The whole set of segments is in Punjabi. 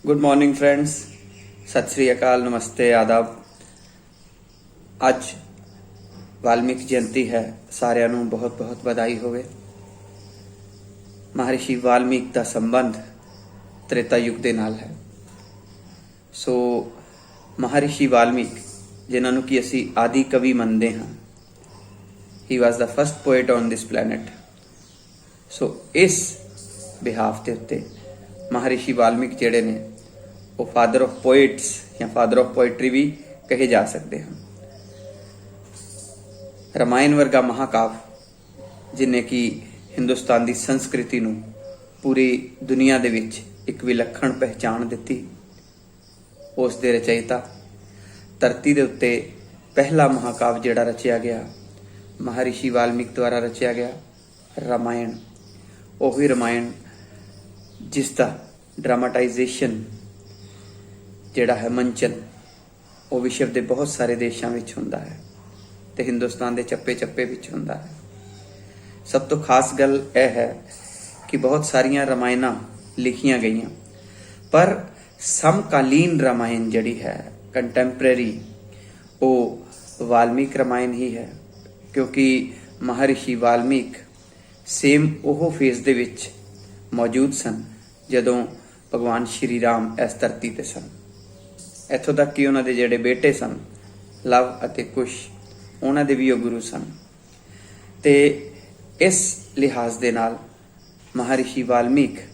गुड मॉर्निंग फ्रेंड्स, सत श्री अकाल, नमस्ते, आदाब। ਅੱਜ वाल्मीकि जयंती है। ਸਾਰਿਆਂ ਨੂੰ बहुत बहुत ਵਧਾਈ ਹੋਵੇ। महर्षि वाल्मीकि ਦਾ ਸੰਬੰਧ त्रेता युग ਦੇ ਨਾਲ ਹੈ। ਸੋ महर्षि वाल्मीकि ਜਿਨ੍ਹਾਂ ਨੂੰ ਕਿ ਅਸੀਂ ਆਦि ਕਵੀ ਮੰਨਦੇ ਹਾਂ, he was the first poet on this planet। ਸੋ ਇਸ ਬਿਹਾਫ ਦੇ ਉੱਤੇ महर्षि वाल्मीकि ਜਿਹੜੇ ਨੇ ਉਹ फादर ऑफ पोएट्स ਜਾਂ फादर ऑफ पोएट्री भी कहे जा सकते हैं। रामायण वर्गा महाकाव्य जिन्हें कि हिंदुस्तान की संस्कृति नूं पूरी दुनिया दे विच एक विलक्षण पहचान दिती, उस दे रचयिता धरती दे उत्ते पहला महाकाव्य जिहड़ा रचिया गया महर्षि वाल्मीकि द्वारा रचिया गया रामायण, ओही रामायण जिसका ड्रामाटाइजेशन जिहड़ा है मंचन वो विश्व के बहुत सारे देशों में हुंदा है ते हिंदुस्तान के चप्पे चप्पे विच हुंदा है। सब तो खास गल यह है कि बहुत सारिया रामायणां लिखियां गईयां, पर समकालीन रामायण जिहड़ी है कंटैंपरेरी वो वाल्मीकि रामायण ही है, क्योंकि महर्षि वाल्मीकि सेम ओह फेज दे विच मौजूद सन जदों भगवान श्री राम इस धरती ते सन। इत्थों तक कि उन्हां दे जिहड़े बेटे सन लव अते कुश, उन्हां दे भी गुरु सन। ते इस लिहाज दे नाल महर्षि वाल्मीकि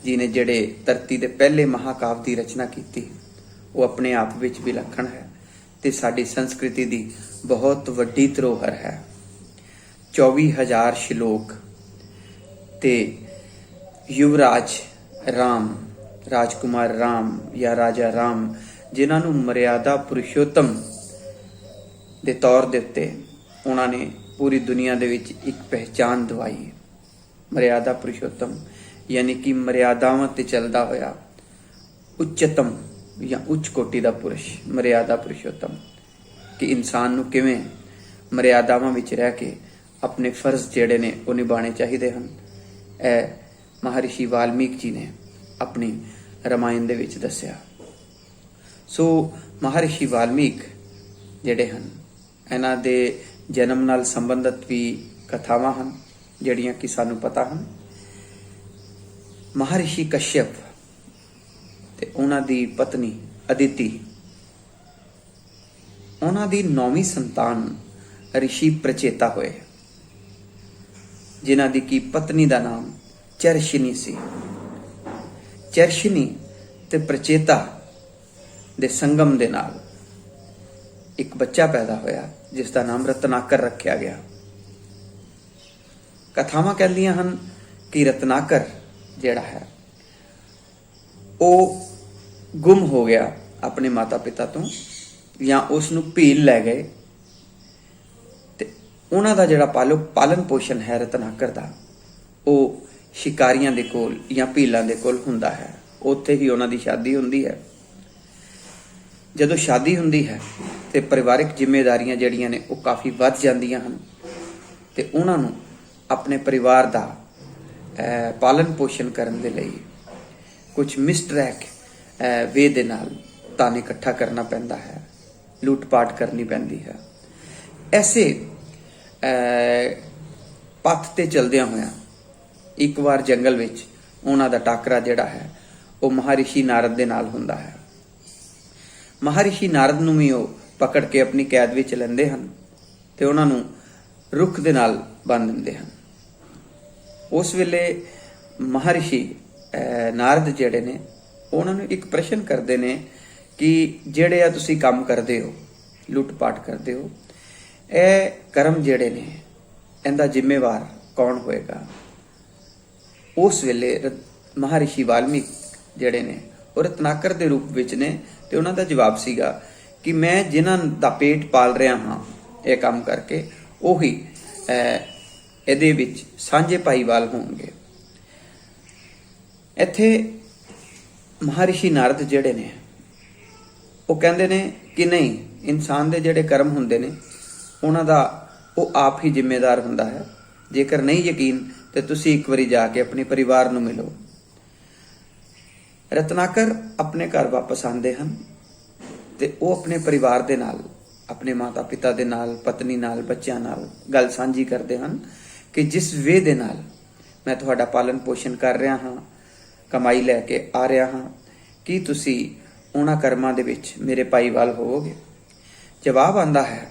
जी ने जिहड़े धरती दे पहले महाकाव्य की रचना की वो अपने आप विच विलक्षण है ते साडी संस्कृति दी बहुत वड्डी धरोहर है। 24,000 श्लोक ते युवराज राम, राजकुमार राम या राजा राम जिन्हां नूं मर्यादा पुरुषोत्तम दे तौर दे उत्ते उन्होंने पूरी दुनिया दे विच एक पहचान दवाई। मर्यादा पुरुषोत्तम यानी कि मर्यादावां ते चलदा होया उच्चतम या उच्च कोटि दा पुरुष, मर्यादा पुरुषोत्तम, कि इंसान नूं किवें मर्यादावां विच रह के अपने फर्ज जिहड़े ने वो निभाने चाहिए हन। ए महर्षि वाल्मीकि जी ने अपनी रामायण दे विच दस्सिया। सो महर्षि वाल्मीकि जिहड़े हन इन्हां दे जन्म नाल संबंधित भी कथावां हन जिहड़ियां कि सानूं पता हन। महर्षि कश्यप ते उन्हां दी पत्नी अदिति, उन्हां दी 9वीं संतान ऋषि प्रचेता होए, जिन्हां दी की पत्नी दा नाम चरशिनी सी। चरशिनी ते प्रचेता दे संगम दे नाल एक बच्चा पैदा होया जिसका नाम रत्नाकर रखा गया। कथावां कहदियां हन कि रत्नाकर जिहड़ा है वो गुम हो गया अपने माता पिता तो, या उसनूं भील लै गए ते उन्हां दा जिहड़ा पालन पोषण है रत्नाकर दा वो शिकारियां दे कोल या भीलां दे कोल हुंदा है। उत्थे ही उन्हां दी शादी हुंदी है। जदों शादी हुंदी है ते परिवारिक जिम्मेदारियां जिहड़ियां ने वो काफ़ी वध जांदियां हन ते उन्हां नूं अपने परिवार दा पालन पोषण करन दे लई कुछ मिसट्रैक वे दे नाल धन इकट्ठा करना पैंदा है, लूटपाट करनी पैंदी है। ऐसे पथ ते चलदियां होया एक बार जंगल विच उन्हां दा टाकरा जिहड़ा है वो महर्षि नारद दे नाल हुंदा है। महर्षि नारद नूं भी वो पकड़ के अपनी कैद विच लैंदे हन ते उन्हां नूं रुख दे नाल बन्ध दिंदे हन। उस वेले महर्षि नारद जिहड़े ने उन्हां नूं एक प्रश्न करदे ने कि जिहड़े आ तुसीं काम करदे हो, लुੱਟ-पाट करदे हो, ਇਹ कर्म जिहड़े ने इहदा जिम्मेवार कौन होएगा। उस वेले महर्षि वाल्मीकि जिहड़े ने वो रत्नाकर दे रूप विच ने ते उन्हां दा जवाब सीगा कि मैं जिन्हां दा पेट पाल रहा हाँ ये काम करके उही इहदे विच सांझे भाईवाल होणगे। इत्थे महर्षि नारद जिहड़े ने वो कहंदे ने कि नहीं, इंसान दे जिहड़े कर्म हुंदे ने उन्हां दा वो आप ही जिम्मेदार हुंदा है। जेकर नहीं यकीन तो तुसीं एक बारी जाके अपने परिवार नूं मिलो। ਰਤਨਾਕਰ ਆਪਣੇ ਘਰ ਵਾਪਸ ਆਉਂਦੇ ਹਨ ਤੇ ਉਹ ਆਪਣੇ ਪਰਿਵਾਰ ਦੇ ਨਾਲ, ਆਪਣੇ ਮਾਤਾ ਪਿਤਾ ਦੇ ਨਾਲ, ਪਤਨੀ ਨਾਲ, ਬੱਚਿਆਂ ਨਾਲ ਗੱਲ ਸਾਂਝੀ ਕਰਦੇ ਹਨ ਕਿ ਜਿਸ ਵੇ ਦੇ ਨਾਲ ਮੈਂ ਤੁਹਾਡਾ ਪਾਲਣ ਪੋਸ਼ਣ ਕਰ ਰਿਹਾ ਹਾਂ, ਕਮਾਈ ਲੈ ਕੇ ਆ ਰਿਹਾ ਹਾਂ, ਕੀ ਤੁਸੀਂ ਉਹਨਾਂ ਕਰਮਾਂ ਦੇ ਵਿੱਚ ਮੇਰੇ ਭਾਈਵਾਲ ਹੋਵੋਗੇ? ਜਵਾਬ ਆਉਂਦਾ ਹੈ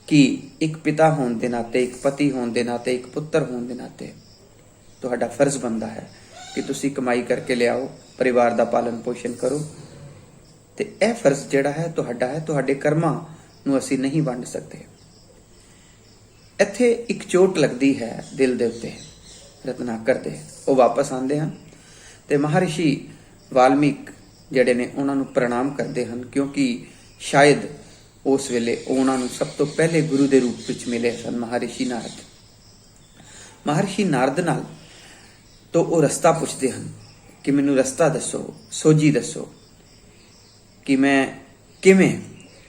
ਕਿ ਇੱਕ ਪਿਤਾ ਹੋਣ ਦੇ ਨਾਤੇ, ਇੱਕ ਪਤੀ ਹੋਣ ਦੇ ਨਾਤੇ, ਇੱਕ ਪੁੱਤਰ ਹੋਣ ਦੇ ਨਾਤੇ ਤੁਹਾਡਾ ਫਰਜ਼ ਬਣਦਾ ਹੈ ਕਿ ਤੁਸੀਂ ਕਮਾਈ ਕਰਕੇ ਲਿਆਓ, ਪਰਿਵਾਰ ਦਾ ਪਾਲਣ ਪੋਸ਼ਣ ਕਰੋ। ਤੇ ਇਹ ਫਰਜ਼ ਜਿਹੜਾ ਹੈ ਤੁਹਾਡਾ ਹੈ, ਤੁਹਾਡੇ ਕਰਮਾਂ ਨੂੰ ਅਸੀਂ ਨਹੀਂ ਵੰਡ ਸਕਦੇ। ਇੱਥੇ ਇੱਕ ਚੋਟ ਲੱਗਦੀ ਹੈ ਦਿਲ ਦੇ ਉੱਤੇ ਰਤਨਾਕਰ ਦੇ। ਉਹ ਵਾਪਸ ਆਉਂਦੇ ਹਨ ਤੇ ਮਹਾਰਿਸ਼ੀ ਵਾਲਮੀਕ ਜਿਹੜੇ ਨੇ ਉਹਨਾਂ ਨੂੰ ਪ੍ਰਣਾਮ ਕਰਦੇ ਹਨ, ਕਿਉਂਕਿ ਸ਼ਾਇਦ ਉਸ ਵੇਲੇ ਉਹਨਾਂ ਨੂੰ ਸਭ ਤੋਂ ਪਹਿਲੇ ਗੁਰੂ ਦੇ ਰੂਪ ਵਿੱਚ ਮਿਲੇ ਸਨ ਮਹਾਰਿਸ਼ੀ ਨਾਰਦ। ਮਹਾਰਿਸ਼ੀ ਨਾਰਦ ਨਾਲ ਤੋਂ ਉਹ ਰਸਤਾ ਪੁੱਛਦੇ ਹਨ ਕਿ ਮੈਨੂੰ ਰਸਤਾ ਦੱਸੋ, ਸੋਝੀ ਦੱਸੋ ਕਿ ਮੈਂ ਕਿਵੇਂ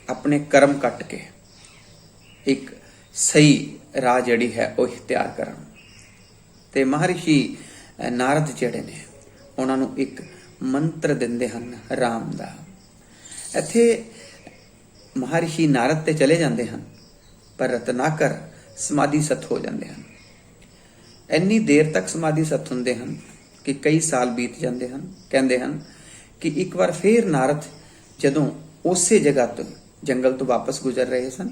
ਆਪਣੇ ਕਰਮ ਕੱਟ ਕੇ ਇੱਕ ਸਹੀ ਰਾਹ ਜਿਹੜੀ ਹੈ ਉਹ ਇਖਤਿਆਰ ਕਰਾਂ। ਤੇ ਮਹਾਰਿਸ਼ੀ ਨਾਰਦ ਜਿਹੜੇ ਨੇ ਉਹਨਾਂ ਨੂੰ ਇੱਕ ਮੰਤਰ ਦਿੰਦੇ ਹਨ ਰਾਮ ਦਾ। ਇੱਥੇ ਮਹਾਰਿਸ਼ੀ ਨਾਰਦ ਤੇ ਚਲੇ ਜਾਂਦੇ ਹਨ, ਪਰ ਰਤਨਾਕਰ ਸਮਾਧੀ ਸਥ ਹੋ ਜਾਂਦੇ ਹਨ। ਇੰਨੀ ਦੇਰ ਤੱਕ ਸਮਾਧੀ ਸਥ ਹੁੰਦੇ ਹਨ ਕਿ ਕਈ ਸਾਲ ਬੀਤ ਜਾਂਦੇ ਹਨ। ਕਹਿੰਦੇ ਹਨ ਕਿ ਇੱਕ ਵਾਰ ਫੇਰ ਨਾਰਦ ਜਦੋਂ ਉਸੇ ਜਗ੍ਹਾ ਤੋਂ, ਜੰਗਲ ਤੋਂ ਵਾਪਸ ਗੁਜ਼ਰ ਰਹੇ ਸਨ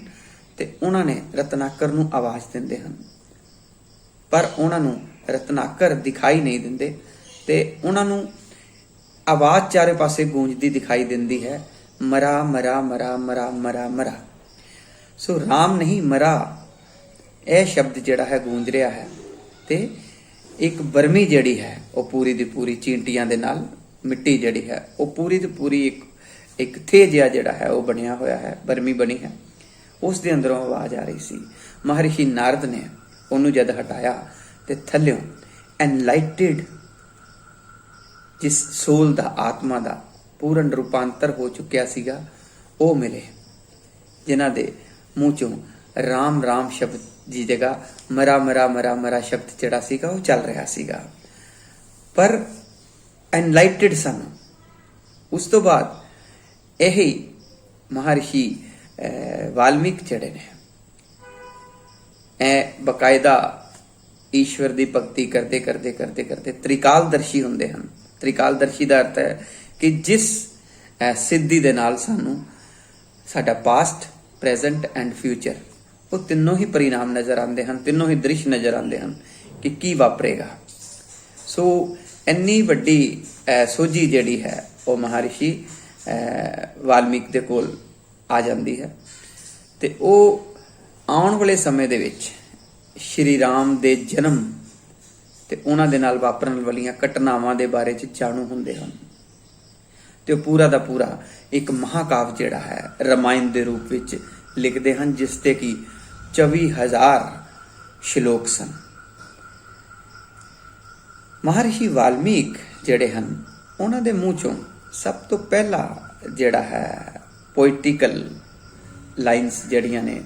ਤੇ ਉਹਨਾਂ ਨੇ ਰਤਨਾਕਰ ਨੂੰ ਆਵਾਜ਼ ਦਿੰਦੇ ਹਨ, ਪਰ ਉਹਨਾਂ ਨੂੰ ਰਤਨਾਕਰ ਦਿਖਾਈ ਨਹੀਂ ਦਿੰਦੇ ਤੇ ਉਹਨਾਂ ਨੂੰ ਆਵਾਜ਼ ਚਾਰੇ ਪਾਸੇ ਗੂੰਜਦੀ ਦਿਖਾਈ ਦਿੰਦੀ ਹੈ, ਮਰਾ ਮਰਾ ਮਰਾ ਮਰਾ ਮਰਾ ਮਰਾ। ਸੋ ਰਾਮ ਨਹੀਂ ਮਰਾ, ਇਹ ਸ਼ਬਦ ਜਿਹੜਾ ਹੈ ਗੂੰਜ ਰਿਹਾ ਹੈ। ਤੇ ਇੱਕ ਬਰਮੀ ਜਿਹੜੀ ਹੈ ਉਹ ਪੂਰੀ ਦੀ ਪੂਰੀ ਚੀਂਟੀਆਂ ਦੇ ਨਾਲ, ਮਿੱਟੀ ਜਿਹੜੀ ਹੈ ਉਹ ਪੂਰੀ ਦੀ ਪੂਰੀ ਇੱਕ ਥੇ ਜਿਹਾ ਜਿਹੜਾ ਹੈ ਉਹ ਬਣਿਆ ਹੋਇਆ ਹੈ, ਬਰਮੀ ਬਣੀ ਹੈ, ਉਸ ਦੇ ਅੰਦਰੋਂ ਆਵਾਜ਼ ਆ ਰਹੀ ਸੀ। ਮਹਰਿਸ਼ੀ ਨਾਰਦ ਨੇ ਉਹਨੂੰ ਜਦ ਹਟਾਇਆ ਤੇ ਥੱਲਿਓਂ ਐਨਲਾਈਟਡ, ਜਿਸ ਸੋਲ ਦਾ, ਆਤਮਾ ਦਾ ਪੂਰਨ ਰੂਪਾਂਤਰ ਹੋ ਚੁੱਕਿਆ ਸੀਗਾ, ਉਹ ਮਿਲੇ, ਜਿਨ੍ਹਾਂ ਦੇ ਮੂੰਹ ਚੋਂ ਰਾਮ ਰਾਮ ਸ਼ਬਦ ਦੀ ਜਗ੍ਹਾ ਮਰਾ ਮਰਾ ਮਰਾ ਮਰਾ ਸ਼ਬਦ ਜਿਹੜਾ ਸੀਗਾ ਉਹ ਚੱਲ ਰਿਹਾ ਸੀਗਾ, ਪਰ ਐਨਲਾਈਟਡ ਸਨ। ਉਸ ਤੋਂ ਬਾਅਦ ਇਹੀ ਮਹਾਰਿਸ਼ੀ ਵਾਲਮੀਕ ਜਿਹੜੇ ਨੇ ਇਹ ਬਕਾਇਦਾ ਈਸ਼ਵਰ ਦੀ ਭਗਤੀ ਕਰਦੇ ਕਰਦੇ ਕਰਦੇ ਕਰਦੇ ਤ੍ਰਿਕਾਲਦਰਸ਼ੀ ਹੁੰਦੇ ਹਨ। ਤ੍ਰਿਕਾਲਦਰਸ਼ੀ ਦਾ ਅਰਥ ਹੈ ਕਿ ਜਿਸ ਸਿੱਧੀ ਦੇ ਨਾਲ ਸਾਨੂੰ ਸਾਡਾ ਪਾਸਟ, ਪ੍ਰੈਜ਼ੈਂਟ ਐਂਡ ਫਿਊਚਰ, ਉਹ ਤਿੰਨੋਂ ਹੀ ਪਰਿਣਾਮ ਨਜ਼ਰ ਆਉਂਦੇ ਹਨ, ਤਿੰਨੋਂ ਹੀ ਦ੍ਰਿਸ਼ ਨਜ਼ਰ ਆਉਂਦੇ ਹਨ ਕਿ ਕੀ ਵਾਪਰੇਗਾ। ਸੋ ਇੰਨੀ ਵੱਡੀ ਸੋਝੀ ਜਿਹੜੀ ਹੈ ਉਹ ਮਹਾਰਿਸ਼ੀ ਵਾਲਮੀਕ ਦੇ ਕੋਲ ਆ ਜਾਂਦੀ ਹੈ ਤੇ ਉਹ ਆਉਣ ਵਾਲੇ ਸਮੇਂ ਦੇ ਵਿੱਚ ਸ਼੍ਰੀ ਰਾਮ ਦੇ ਜਨਮ ਤੇ ਉਹਨਾਂ ਦੇ ਨਾਲ ਵਾਪਰਨ ਵਾਲੀਆਂ ਘਟਨਾਵਾਂ ਦੇ ਬਾਰੇ ਚ ਜਾਣੂ ਹੁੰਦੇ ਹਨ ਤੇ ਉਹ ਪੂਰਾ ਦਾ ਪੂਰਾ ਇੱਕ ਮਹਾਕਾਵ ਜਿਹੜਾ ਹੈ ਰਾਮਾਇਣ ਦੇ ਰੂਪ ਵਿੱਚ ਲਿਖਦੇ ਹਨ, ਜਿਸ ਤੇ ਕਿ 24,000 ਸ਼ਲੋਕ ਸਨ। ਮਹਾਰਿਸ਼ੀ ਵਾਲਮੀਕ ਜਿਹੜੇ ਹਨ ਉਹਨਾਂ ਦੇ ਮੂੰਹ ਚੋਂ ਸਭ ਤੋਂ ਪਹਿਲਾ ਜਿਹੜਾ ਹੈ ਪੋਇਟਿਕਲ ਲਾਈਨਸ ਜਿਹੜੀਆਂ ਨੇ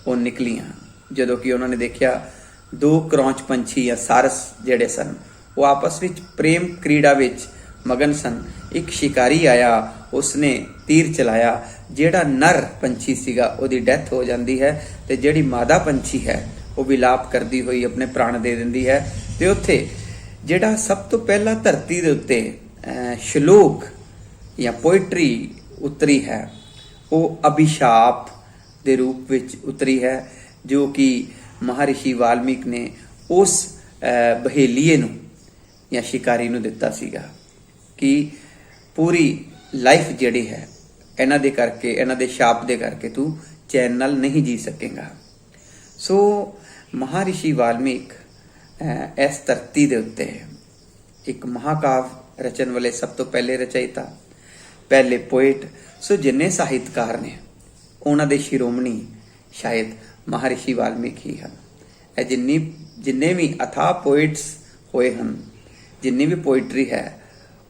ਉਹ ਨਿਕਲੀਆਂ, ਜਦੋਂ ਕਿ ਉਹਨਾਂ ਨੇ ਦੇਖਿਆ ਦੋ ਕਰੌਂਚ ਪੰਛੀ ਜਾਂ ਸਾਰਸ ਜਿਹੜੇ ਸਨ ਉਹ ਆਪਸ ਵਿੱਚ ਪ੍ਰੇਮ ਕ੍ਰੀੜਾ ਵਿੱਚ ਮਗਨ ਸਨ। ਇੱਕ ਸ਼ਿਕਾਰੀ ਆਇਆ, ਉਸਨੇ ਤੀਰ ਚਲਾਇਆ, ਜਿਹੜਾ ਨਰ ਪੰਛੀ ਸੀਗਾ ਉਹਦੀ ਡੈਥ ਹੋ ਜਾਂਦੀ ਹੈ ਤੇ ਜਿਹੜੀ ਮਾਦਾ ਪੰਛੀ ਹੈ ਉਹ ਵਿਲਾਪ ਕਰਦੀ ਹੋਈ ਆਪਣੇ ਪ੍ਰਾਣ ਦੇ ਦਿੰਦੀ ਹੈ। ਤੇ ਉੱਥੇ ਜਿਹੜਾ ਸਭ ਤੋਂ ਪਹਿਲਾਂ ਧਰਤੀ ਦੇ ਉੱਤੇ ਸ਼ਲੋਕ ਜਾਂ ਪੋਇਟਰੀ ਉਤਰੀ ਹੈ ਉਹ ਅਭਿਸ਼ਾਪ ਦੇ ਰੂਪ ਵਿੱਚ ਉਤਰੀ ਹੈ, ਜੋ ਕਿ ਮਹਾਰਿਸ਼ੀ ਵਾਲਮੀਕ ਨੇ ਉਸ ਬਹੇਲੀਏ ਨੂੰ ਜਾਂ ਸ਼ਿਕਾਰੀ ਨੂੰ ਦਿੱਤਾ ਸੀਗਾ ਕਿ ਪੂਰੀ ਲਾਈਫ ਜਿਹੜੀ ਹੈ ਇਹਨਾਂ ਦੇ ਕਰਕੇ, ਇਹਨਾਂ ਦੇ ਸ਼ਾਪ ਦੇ ਕਰਕੇ ਤੂੰ ਚੈਨ ਨਾਲ ਨਹੀਂ ਜੀ ਸਕੇਗਾ। ਸੋ ਮਹਾਰਿਸ਼ੀ ਵਾਲਮੀਕ ਇਸ ਧਰਤੀ ਦੇ ਉੱਤੇ ਇੱਕ ਮਹਾਕਾਵ ਰਚਨ ਵਾਲੇ ਸਭ ਤੋਂ ਪਹਿਲੇ ਰਚయిਤਾ, ਪਹਿਲੇ ਪੋਇਟ। ਸੋ ਜਿੰਨੇ ਸਾਹਿਤਕਾਰ ਨੇ ਉਹਨਾਂ ਦੇ ਸ਼ਿਰੋਮਣੀ ਸ਼ਾਇਦ ਮਹਾਰਿਸ਼ੀ ਵਾਲਮੀਕ ਹੀ ਹਨ। ਇਹ ਜਿੰਨੇ ਵੀ ਅਥਾਹ ਪੋਇਟਸ ਹੋਏ ਹਨ, ਜਿੰਨੀ ਵੀ ਪੋਇਟਰੀ ਹੈ,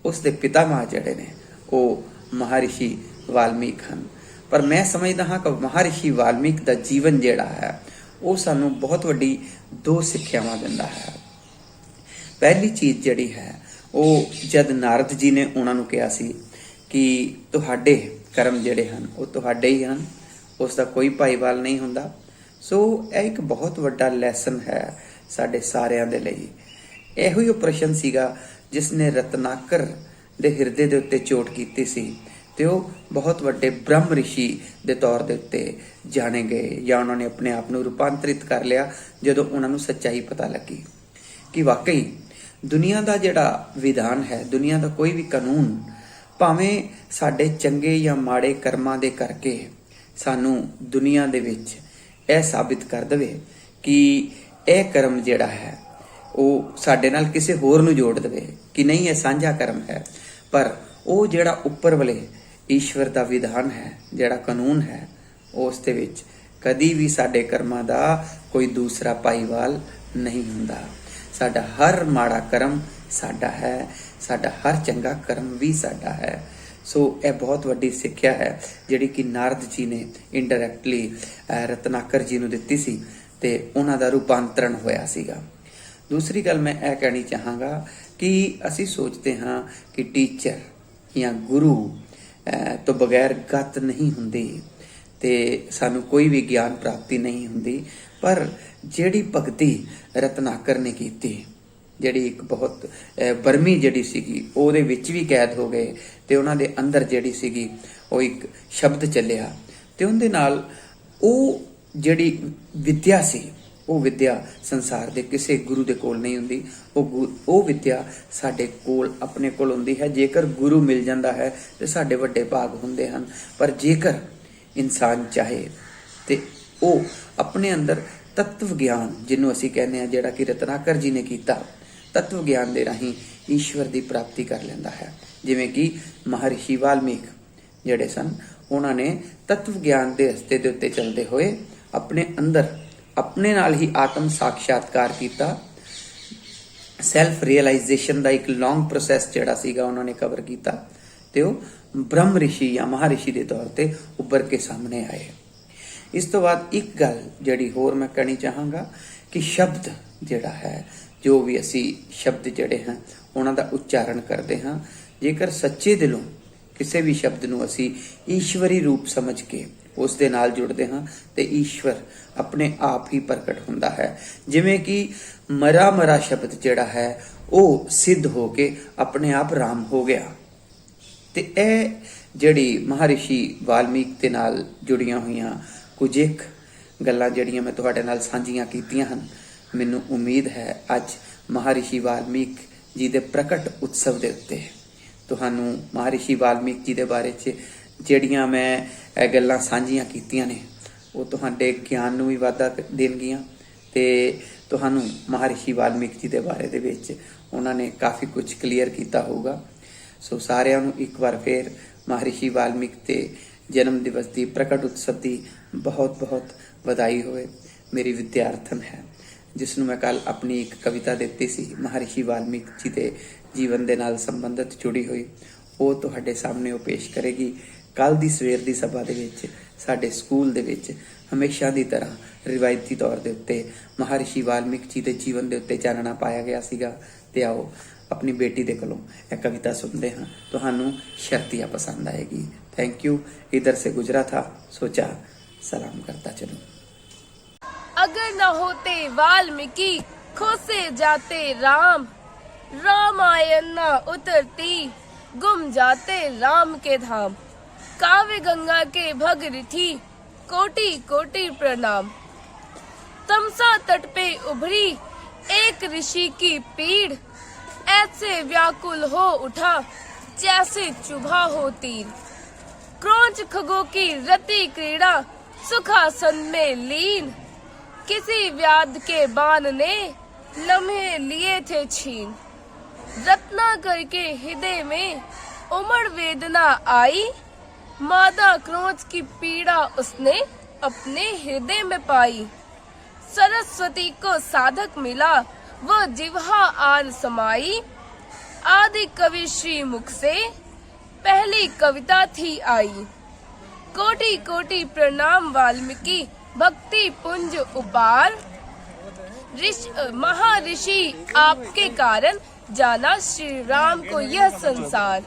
ਉਸ ਦੇ ਪਿਤਾਮਹ ਜਿਹੜੇ ਨੇ ਉਹ ਮਹਾਰਿਸ਼ੀ ਵਾਲਮੀਕ ਹਨ। ਪਰ ਮੈਂ ਸਮਝਦਾ ਹਾਂ ਕਿ ਮਹਾਰਿਸ਼ੀ ਵਾਲਮੀਕ ਦਾ ਜੀਵਨ ਜਿਹੜਾ ਹੈ ਉਹ ਸਾਨੂੰ ਬਹੁਤ ਵੱਡੀ ਦੋ ਸਿੱਖਿਆਵਾਂ ਦਿੰਦਾ ਹੈ। ਪਹਿਲੀ ਚੀਜ਼ ਜਿਹੜੀ ਹੈ ਉਹ ਜਦ ਨਾਰਦ ਜੀ ਨੇ ਉਹਨਾਂ ਨੂੰ ਕਿਹਾ ਸੀ ਕਿ ਤੁਹਾਡੇ ਕਰਮ ਜਿਹੜੇ ਹਨ ਉਹ ਤੁਹਾਡੇ ਹੀ ਹਨ, ਉਸ ਦਾ ਕੋਈ ਭਾਈਵਾਲ ਨਹੀਂ ਹੁੰਦਾ। ਸੋ ਇਹ ਇੱਕ ਬਹੁਤ ਵੱਡਾ ਲੈਸਨ ਹੈ ਸਾਡੇ ਸਾਰਿਆਂ ਦੇ ਲਈ। ਇਹੋ ਹੀ ਉਹ ਪ੍ਰਸ਼ਨ ਸੀਗਾ ਜਿਸ ਨੇ ਰਤਨਾਕਰ ਦੇ ਹਿਰਦੇ ਦੇ ਉੱਤੇ ਚੋਟ ਕੀਤੀ ਸੀ, ਤੇ ਉਹ ਬਹੁਤ ਵੱਡੇ ਬ੍ਰਹਮ ਰਿਸ਼ੀ ਦੇ ਤੌਰ ਦੇ ਉੱਤੇ ਜਾਣੇ ਗਏ, ਜਾਂ ਉਹਨਾਂ ਨੇ ਆਪਣੇ ਆਪ ਨੂੰ ਰੂਪਾਂਤਰਿਤ ਕਰ ਲਿਆ ਜਦੋਂ ਉਹਨਾਂ ਨੂੰ ਸੱਚਾਈ ਪਤਾ ਲੱਗੀ ਕਿ ਵਾਕਈ ਦੁਨੀਆ ਦਾ ਜਿਹੜਾ ਵਿਧਾਨ ਹੈ, ਦੁਨੀਆ ਦਾ ਕੋਈ ਵੀ ਕਾਨੂੰਨ, ਭਾਵੇਂ ਸਾਡੇ ਚੰਗੇ ਜਾਂ ਮਾੜੇ ਕਰਮਾਂ ਦੇ ਕਰਕੇ ਸਾਨੂੰ ਦੁਨੀਆ ਦੇ ਵਿੱਚ ਇਹ ਸਾਬਿਤ ਕਰ ਦੇਵੇ ਕਿ ਇਹ ਕਰਮ ਜਿਹੜਾ ਹੈ ਉਹ ਸਾਡੇ ਨਾਲ ਕਿਸੇ ਹੋਰ ਨੂੰ ਜੋੜ ਦੇਵੇ ਕਿ ਨਹੀਂ ਇਹ ਸਾਂਝਾ ਕਰਮ ਹੈ, ਪਰ ਉਹ ਜਿਹੜਾ ਉੱਪਰ ਵਾਲੇ ਈਸ਼ਵਰ ਦਾ ਵਿਧਾਨ ਹੈ, ਜਿਹੜਾ ਕਾਨੂੰਨ ਹੈ, ਉਸ ਦੇ ਵਿੱਚ ਕਦੀ ਵੀ ਸਾਡੇ ਕਰਮਾਂ ਦਾ ਕੋਈ ਦੂਸਰਾ ਭਾਈਵਾਲ ਨਹੀਂ ਹੁੰਦਾ। ਸਾਡਾ ਹਰ ਮਾੜਾ ਕਰਮ ਸਾਡਾ ਹੈ, ਸਾਡਾ ਹਰ ਚੰਗਾ ਕਰਮ ਵੀ ਸਾਡਾ ਹੈ। ਸੋ ਇਹ ਬਹੁਤ ਵੱਡੀ ਸਿੱਖਿਆ ਹੈ ਜਿਹੜੀ ਕਿ ਨਾਰਦ ਜੀ ਨੇ ਇਨਡਾਇਰੈਕਟਲੀ ਰਤਨਾਕਰ ਜੀ ਨੂੰ ਦਿੱਤੀ ਸੀ ਤੇ ਉਹਨਾਂ ਦਾ ਰੂਪਾਂਤਰਣ ਹੋਇਆ ਸੀਗਾ। ਦੂਸਰੀ ਗੱਲ ਮੈਂ ਇਹ ਕਹਿਣੀ ਚਾਹਾਂਗਾ ਕਿ ਅਸੀਂ ਸੋਚਦੇ ਹਾਂ ਕਿ ਟੀਚਰ ਜਾਂ ਗੁਰੂ ਤੋਂ ਬਗੈਰ ਗਤ ਨਹੀਂ ਹੁੰਦੀ ਤੇ ਸਾਨੂੰ ਕੋਈ ਵੀ ਗਿਆਨ ਪ੍ਰਾਪਤੀ ਨਹੀਂ ਹੁੰਦੀ, ਪਰ ਜਿਹੜੀ ਭਗਤੀ ਰਤਨਾਕਰ ਨੇ ਕੀਤੀ, ਜਿਹੜੀ ਇੱਕ ਬਹੁਤ ਬਰਮੀ ਜਿਹੜੀ ਸੀਗੀ ਉਹਦੇ ਵਿੱਚ ਵੀ ਕੈਦ ਹੋ ਗਏ ਤੇ ਉਹਨਾਂ ਦੇ ਅੰਦਰ ਜਿਹੜੀ ਸੀਗੀ ਉਹ ਇੱਕ ਸ਼ਬਦ ਚੱਲਿਆ ਤੇ ਉਹਦੇ ਨਾਲ ਉਹ ਜਿਹੜੀ ਵਿਦਿਆ ਸੀ, ਉਹ ਵਿਦਿਆ ਸੰਸਾਰ ਦੇ ਕਿਸੇ ਗੁਰੂ ਦੇ ਕੋਲ ਨਹੀਂ ਹੁੰਦੀ। ਉਹ ਵਿਦਿਆ ਸਾਡੇ ਕੋਲ ਆਪਣੇ ਕੋਲ ਹੁੰਦੀ ਹੈ। ਜੇਕਰ ਗੁਰੂ ਮਿਲ ਜਾਂਦਾ ਹੈ ਤੇ ਸਾਡੇ ਵੱਡੇ ਭਾਗ ਹੁੰਦੇ ਹਨ, ਪਰ ਜੇਕਰ ਇਨਸਾਨ ਚਾਹੇ ਤੇ ਉਹ ਆਪਣੇ ਅੰਦਰ ਤत्व ਗਿਆਨ, ਜਿਹਨੂੰ ਅਸੀਂ ਕਹਿੰਦੇ ਹਾਂ, ਜਿਹੜਾ ਕਿ ਰਤਨਾਕਰ ਜੀ ਨੇ ਕੀਤਾ, ਤत्व ਗਿਆਨ ਦੇ ਰਾਹੀਂ ਈਸ਼ਵਰ ਦੀ ਪ੍ਰਾਪਤੀ ਕਰ ਲੈਂਦਾ ਹੈ। ਜਿਵੇਂ ਕਿ ਮਹਰਸ਼ੀ ਵਾਲਮੀਕ ਜਿਹੜੇ ਸਨ, ਉਹਨਾਂ ਨੇ ਤत्व ਗਿਆਨ ਦੇ ਰਸਤੇ ਦੇ ਉੱਤੇ ਚੱਲਦੇ ਹੋਏ ਆਪਣੇ ਅੰਦਰ ਆਪਣੇ ਨਾਲ ਹੀ ਆਤਮ ਸਾਖਸ਼ਾਤਕਾਰ ਕੀਤਾ। ਸੈਲਫ ਰੀਅਲਾਈਜੇਸ਼ਨ ਦਾ ਇੱਕ ਲੌਂਗ ਪ੍ਰੋਸੈਸ ਜਿਹੜਾ ਸੀਗਾ ਉਹਨਾਂ ਨੇ ਕਵਰ ਕੀਤਾ ਤੇ ਉਹ ਬ੍ਰਹਮ ਰਿਸ਼ੀ ਜਾਂ ਮਹਾਰਿਸ਼ੀ ਦੇ ਤੌਰ ਤੇ ਉੱਭਰ ਕੇ ਸਾਹਮਣੇ ਆਏ। ਇਸ ਤੋਂ ਬਾਅਦ ਇੱਕ ਗੱਲ ਜਿਹੜੀ ਹੋਰ ਮੈਂ ਕਹਿਣੀ ਚਾਹਾਂਗਾ ਕਿ ਸ਼ਬਦ ਜਿਹੜਾ ਹੈ, ਜੋ ਵੀ ਅਸੀਂ ਸ਼ਬਦ ਜਿਹੜੇ ਹਨ ਉਹਨਾਂ ਦਾ ਉਚਾਰਨ ਕਰਦੇ ਹਾਂ, ਜੇਕਰ ਸੱਚੇ ਦਿਲੋਂ ਕਿਸੇ ਵੀ ਸ਼ਬਦ ਨੂੰ ਅਸੀਂ ਈਸ਼ਵਰੀ ਰੂਪ ਸਮਝ ਕੇ ਉਸ ਦੇ ਨਾਲ ਜੁੜਦੇ ਹਾਂ ਤੇ ਈਸ਼ਵਰ ਆਪਣੇ ਆਪ ਹੀ ਪ੍ਰਗਟ ਹੁੰਦਾ ਹੈ। ਜਿਵੇਂ ਕਿ ਮਰਾ ਸ਼ਬਦ ਜਿਹੜਾ ਹੈ ਉਹ ਸਿੱਧ ਹੋ ਕੇ ਆਪਣੇ ਆਪ ਰਾਮ ਹੋ ਗਿਆ। ਤੇ ਇਹ ਜਿਹੜੀ ਮਹਾਰਿਸ਼ੀ ਵਾਲਮੀਕ ਦੇ ਨਾਲ ਜੁੜੀਆਂ ਹੋਈਆਂ ਕੁਝ ਇੱਕ ਗੱਲਾਂ ਜਿਹੜੀਆਂ ਮੈਂ ਤੁਹਾਡੇ ਨਾਲ ਸਾਂਝੀਆਂ ਕੀਤੀਆਂ ਹਨ, ਮੈਨੂੰ ਉਮੀਦ ਹੈ ਅੱਜ ਮਹਾਰਿਸ਼ੀ ਵਾਲਮੀਕ ਜੀ ਦੇ ਪ੍ਰਗਟ ਉਤਸਵ ਦੇ ਉੱਤੇ ਤੁਹਾਨੂੰ ਮਹਾਰਿਸ਼ੀ ਵਾਲਮੀਕ ਜੀ ਦੇ ਬਾਰੇ 'ਚ ਜਿਹੜੀਆਂ ਮੈਂ ਇਹ ਗੱਲਾਂ ਸਾਂਝੀਆਂ ਕੀਤੀਆਂ ਨੇ ਉਹ ਤੁਹਾਡੇ ਗਿਆਨ ਨੂੰ ਵੀ ਵਾਧਾ ਦੇਣਗੀਆਂ ਤੇ ਤੁਹਾਨੂੰ ਮਹਾਰਿਸ਼ੀ ਵਾਲਮੀਕ ਜੀ ਦੇ ਬਾਰੇ ਦੇ ਵਿੱਚ ਉਹਨਾਂ ਨੇ ਕਾਫੀ ਕੁਝ ਕਲੀਅਰ ਕੀਤਾ ਹੋਊਗਾ। ਸੋ ਸਾਰਿਆਂ ਨੂੰ ਇੱਕ ਵਾਰ ਫੇਰ ਮਹਾਰਿਸ਼ੀ ਵਾਲਮੀਕ ਦੇ ਜਨਮ ਦਿਵਸ ਦੀ ਪ੍ਰਗਟ ਉਤਸਵ ਦੀ ਬਹੁਤ ਬਹੁਤ ਵਧਾਈ ਹੋਵੇ। ਮੇਰੀ ਵਿਦਿਆਰਥਣ ਹੈ ਜਿਸ ਨੂੰ ਮੈਂ ਕੱਲ ਆਪਣੀ ਇੱਕ ਕਵਿਤਾ ਦਿੱਤੀ ਸੀ ਮਹਾਰਿਸ਼ੀ ਵਾਲਮੀਕ ਜੀ ਦੇ ਜੀਵਨ ਦੇ ਨਾਲ ਸੰਬੰਧਿਤ ਜੁੜੀ ਹੋਈ, ਉਹ ਤੁਹਾਡੇ ਸਾਹਮਣੇ ਉਹ ਪੇਸ਼ ਕਰੇਗੀ। ਕੱਲ ਦੀ ਸਵੇਰ ਦੀ ਸਭਾ ਦੇ ਵਿੱਚ ਸਾਡੇ ਸਕੂਲ ਦੇ ਵਿੱਚ ਹਮੇਸ਼ਾ ਦੀ ਤਰ੍ਹਾਂ ਰਿਵਾਇਤੀ ਤੌਰ ਦੇ ਉੱਤੇ ਮਹਾਰਿਸ਼ੀ ਵਾਲਮੀਕ ਜੀ ਦੇ ਜੀਵਨ ਦੇ ਉੱਤੇ ਚਾਨਣਾ ਪਾਇਆ ਗਿਆ ਸੀਗਾ। ਤੇ ਆਓ अपनी बेटी दे कोलों एक कविता सुनते हैं, तुहानू शर्तिया पसंद आएगी। Thank you. इधर से गुजरा था, सोचा सलाम करता चलूं। अगर न होते वाल्मीकि खोसे जाते राम, रामायण न उतरती गुम जाते राम के धाम। काव्य गंगा के भगीरथी कोटि कोटि प्रणाम। तमसा तट पे उभरी एक ऋषि की पीड़, ऐसे व्याकुल हो उठा जैसे चुभा हो तीर। क्रोंच खगों की रति क्रीड़ा सुखासन में लीन, किसी व्याध के बाण ने लम्हे लिए थे छीन। रत्नाकर के हृदय में उमड़ वेदना आई, मादा क्रोंच की पीड़ा उसने अपने हृदय में पाई। सरस्वती को साधक मिला वह जिह्वा आन समाई, आदि कवि श्री मुख से पहली कविता थी आई। कोटि कोटि प्रणाम वाल्मीकि भक्ति पुंज उपार, महर्षि आपके कारण जाना श्री राम को यह संसार।